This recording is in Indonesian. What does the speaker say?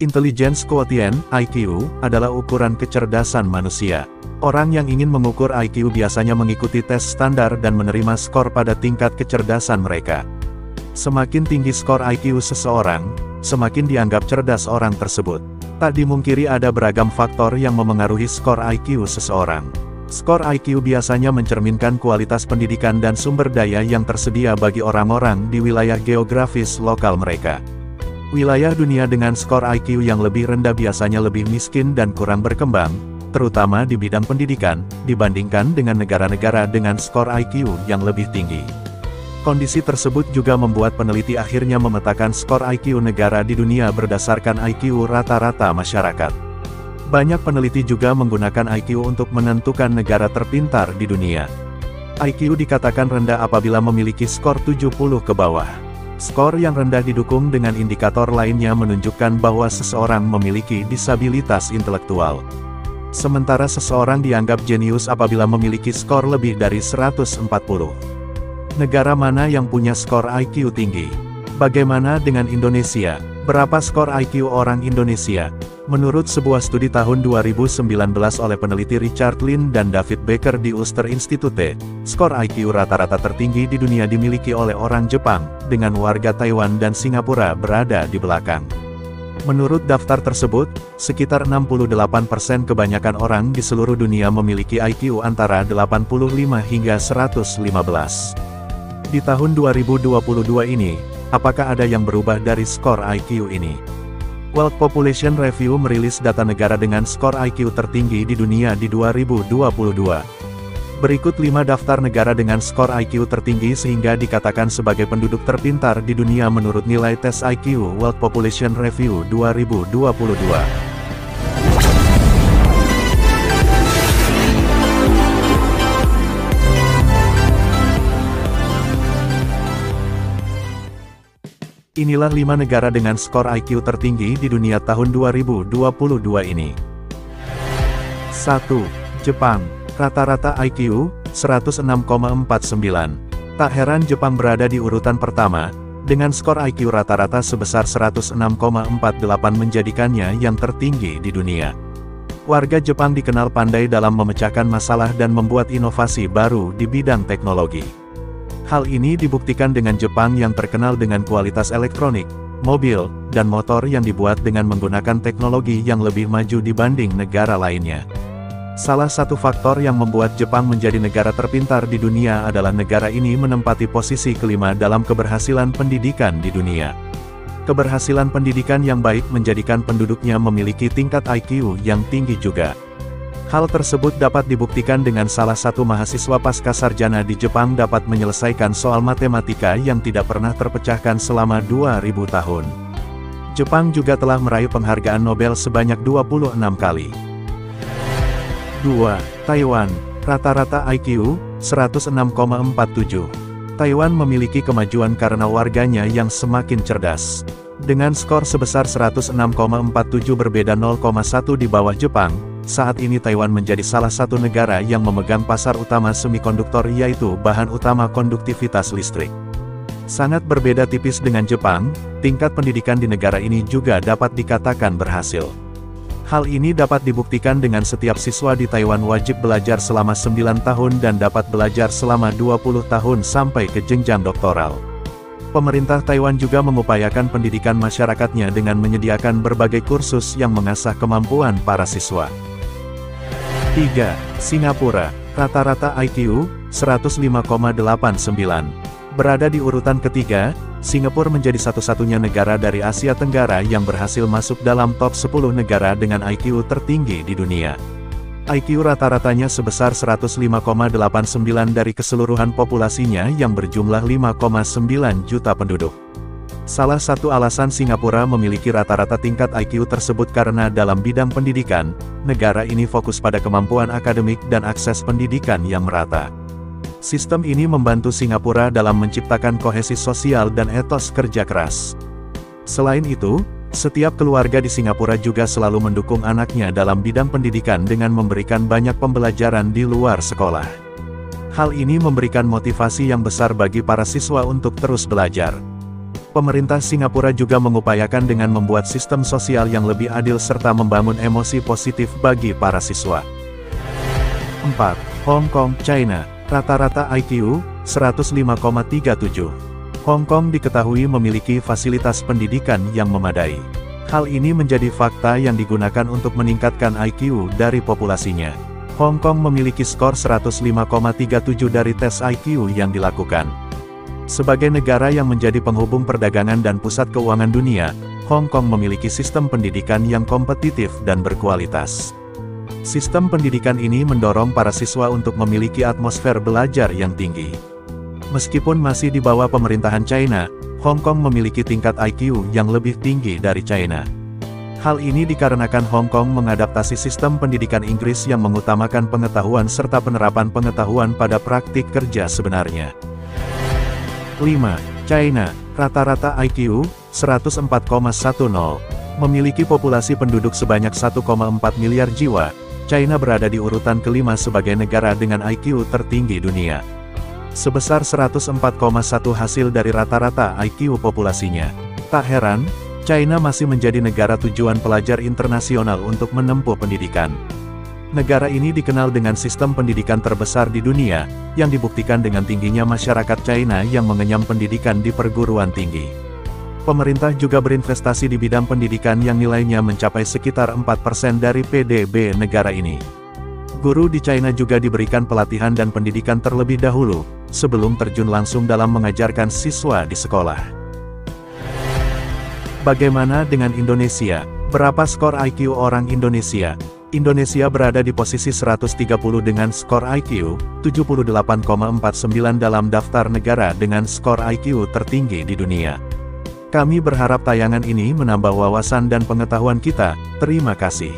Intelligence Quotient, IQ, adalah ukuran kecerdasan manusia. Orang yang ingin mengukur IQ biasanya mengikuti tes standar dan menerima skor pada tingkat kecerdasan mereka. Semakin tinggi skor IQ seseorang, semakin dianggap cerdas orang tersebut. Tak dimungkiri ada beragam faktor yang memengaruhi skor IQ seseorang. Skor IQ biasanya mencerminkan kualitas pendidikan dan sumber daya yang tersedia bagi orang-orang di wilayah geografis lokal mereka. Wilayah dunia dengan skor IQ yang lebih rendah biasanya lebih miskin dan kurang berkembang, terutama di bidang pendidikan, dibandingkan dengan negara-negara dengan skor IQ yang lebih tinggi. Kondisi tersebut juga membuat peneliti akhirnya memetakan skor IQ negara di dunia berdasarkan IQ rata-rata masyarakat. Banyak peneliti juga menggunakan IQ untuk menentukan negara terpintar di dunia. IQ dikatakan rendah apabila memiliki skor 70 ke bawah. Skor yang rendah didukung dengan indikator lainnya menunjukkan bahwa seseorang memiliki disabilitas intelektual. Sementara seseorang dianggap jenius apabila memiliki skor lebih dari 140. Negara mana yang punya skor IQ tinggi? Bagaimana dengan Indonesia? Berapa skor IQ orang Indonesia? Menurut sebuah studi tahun 2019 oleh peneliti Richard Lin dan David Baker di Ulster Institute, skor IQ rata-rata tertinggi di dunia dimiliki oleh orang Jepang, dengan warga Taiwan dan Singapura berada di belakang. Menurut daftar tersebut, sekitar 68% kebanyakan orang di seluruh dunia memiliki IQ antara 85 hingga 115. Di tahun 2022 ini, apakah ada yang berubah dari skor IQ ini? World Population Review merilis data negara dengan skor IQ tertinggi di dunia di 2022. Berikut 5 daftar negara dengan skor IQ tertinggi sehingga dikatakan sebagai penduduk terpintar di dunia menurut nilai tes IQ World Population Review 2022. Inilah 5 negara dengan skor IQ tertinggi di dunia tahun 2022 ini. 1. Jepang. Rata-rata IQ, 106,49. Tak heran Jepang berada di urutan pertama, dengan skor IQ rata-rata sebesar 106,48 menjadikannya yang tertinggi di dunia. Warga Jepang dikenal pandai dalam memecahkan masalah dan membuat inovasi baru di bidang teknologi. Hal ini dibuktikan dengan Jepang yang terkenal dengan kualitas elektronik, mobil, dan motor yang dibuat dengan menggunakan teknologi yang lebih maju dibanding negara lainnya. Salah satu faktor yang membuat Jepang menjadi negara terpintar di dunia adalah negara ini menempati posisi kelima dalam keberhasilan pendidikan di dunia. Keberhasilan pendidikan yang baik menjadikan penduduknya memiliki tingkat IQ yang tinggi juga. Hal tersebut dapat dibuktikan dengan salah satu mahasiswa pascasarjana di Jepang dapat menyelesaikan soal matematika yang tidak pernah terpecahkan selama 2000 tahun. Jepang juga telah meraih penghargaan Nobel sebanyak 26 kali. 2. Taiwan. Rata-rata IQ, 106,47. Taiwan memiliki kemajuan karena warganya yang semakin cerdas. Dengan skor sebesar 106,47 berbeda 0,1 di bawah Jepang, saat ini Taiwan menjadi salah satu negara yang memegang pasar utama semikonduktor yaitu bahan utama konduktivitas listrik. Sangat berbeda tipis dengan Jepang, tingkat pendidikan di negara ini juga dapat dikatakan berhasil. Hal ini dapat dibuktikan dengan setiap siswa di Taiwan wajib belajar selama 9 tahun dan dapat belajar selama 20 tahun sampai ke jenjang doktoral. Pemerintah Taiwan juga mengupayakan pendidikan masyarakatnya dengan menyediakan berbagai kursus yang mengasah kemampuan para siswa. 3. Singapura. Rata-rata IQ, 105,89. Berada di urutan ketiga, Singapura menjadi satu-satunya negara dari Asia Tenggara yang berhasil masuk dalam top 10 negara dengan IQ tertinggi di dunia. IQ rata-ratanya sebesar 105,89 dari keseluruhan populasinya yang berjumlah 5,9 juta penduduk. Salah satu alasan Singapura memiliki rata-rata tingkat IQ tersebut karena dalam bidang pendidikan, negara ini fokus pada kemampuan akademik dan akses pendidikan yang merata. Sistem ini membantu Singapura dalam menciptakan kohesi sosial dan etos kerja keras. Selain itu, setiap keluarga di Singapura juga selalu mendukung anaknya dalam bidang pendidikan dengan memberikan banyak pembelajaran di luar sekolah. Hal ini memberikan motivasi yang besar bagi para siswa untuk terus belajar. Pemerintah Singapura juga mengupayakan dengan membuat sistem sosial yang lebih adil serta membangun emosi positif bagi para siswa. 4. Hong Kong, China. Rata-rata IQ, 105,37. Hong Kong diketahui memiliki fasilitas pendidikan yang memadai. Hal ini menjadi fakta yang digunakan untuk meningkatkan IQ dari populasinya. Hong Kong memiliki skor 105,37 dari tes IQ yang dilakukan. Sebagai negara yang menjadi penghubung perdagangan dan pusat keuangan dunia, Hong Kong memiliki sistem pendidikan yang kompetitif dan berkualitas. Sistem pendidikan ini mendorong para siswa untuk memiliki atmosfer belajar yang tinggi. Meskipun masih di bawah pemerintahan China, Hong Kong memiliki tingkat IQ yang lebih tinggi dari China. Hal ini dikarenakan Hong Kong mengadaptasi sistem pendidikan Inggris yang mengutamakan pengetahuan serta penerapan pengetahuan pada praktik kerja sebenarnya. 5. China. Rata-rata IQ, 104,10. Memiliki populasi penduduk sebanyak 1,4 miliar jiwa, China berada di urutan kelima sebagai negara dengan IQ tertinggi dunia. Sebesar 104,1 hasil dari rata-rata IQ populasinya. Tak heran, China masih menjadi negara tujuan pelajar internasional untuk menempuh pendidikan. Negara ini dikenal dengan sistem pendidikan terbesar di dunia, yang dibuktikan dengan tingginya masyarakat China yang mengenyam pendidikan di perguruan tinggi. Pemerintah juga berinvestasi di bidang pendidikan yang nilainya mencapai sekitar 4% dari PDB negara ini. Guru di China juga diberikan pelatihan dan pendidikan terlebih dahulu, sebelum terjun langsung dalam mengajarkan siswa di sekolah. Bagaimana dengan Indonesia? Berapa skor IQ orang Indonesia? Indonesia berada di posisi 130 dengan skor IQ 78,49 dalam daftar negara dengan skor IQ tertinggi di dunia. Kami berharap tayangan ini menambah wawasan dan pengetahuan kita. Terima kasih.